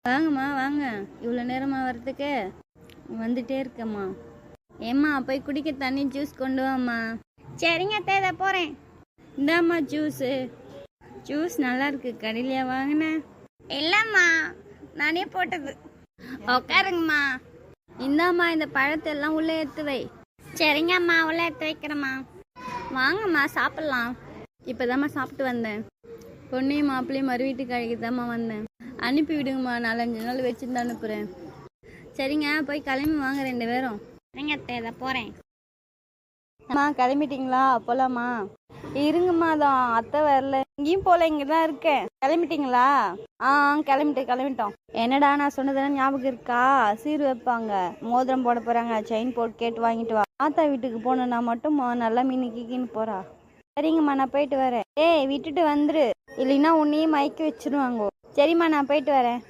வாங்கம்மா வாங்க, இவ்வளோ நேரமா வர்றதுக்கு? வந்துட்டே இருக்கம்மா. ஏம்மா போய் குடிக்க தண்ணி ஜூஸ் கொண்டு வாம்மா. சரிங்க அத்தை, இதை போகிறேன். இந்தாம்மா ஜூஸு. ஜூஸ் நல்லா இருக்கு, கடையிலையா வாங்கினேன்? இல்லைம்மா, நானே போட்டது. உட்காருங்கம்மா. இந்தாம்மா, இந்த பழத்தை எல்லாம் உள்ளே எடுத்து வை. சரிங்கம்மா, உள்ளே எடுத்து வைக்கிறேம்மா. வாங்கம்மா சாப்பிட்லாம். இப்போதாம்மா சாப்பிட்டு வந்தேன். பொண்ணையும் மாப்பிள்ளையும் மறு வீட்டுக்கு அழைக்கதாம்மா வந்தேன். அனுப்பி விடுங்கம்மா, 4-5 நாள் வச்சுருந்து அனுப்புகிறேன். சரிங்க, போய் கிளம்பி வாங்க 2 பேரும். சரிங்க அத்தை, இதை போகிறேன். அம்மா கிளம்பிட்டீங்களா? போகலாமா? இருங்கம்மா, அதான் அத்தை வரல. இங்கேயும் போகல, இங்கே தான் இருக்கேன். கிளம்பிட்டீங்களா? கிளம்பிட்டோம். என்னடா நான் சொன்னதெல்லாம் ஞாபகம் இருக்கா? சீர் வைப்பாங்க, மோதிரம் போட போகிறாங்க, செயின் போட்டு கேட்டு வாங்கிட்டு வா. ஆத்தா வீட்டுக்கு போகணுன்னா மட்டும் நல்லா மீன் கீக்கின்னு போகிறா. சரிங்கம்மா, நான் போயிட்டு வரேன். விட்டுட்டு வந்துரு, இல்லைன்னா உன்னையும் மயக்கி வச்சிருவாங்க. சரிம்மா, நான் போயிட்டு வரேன்.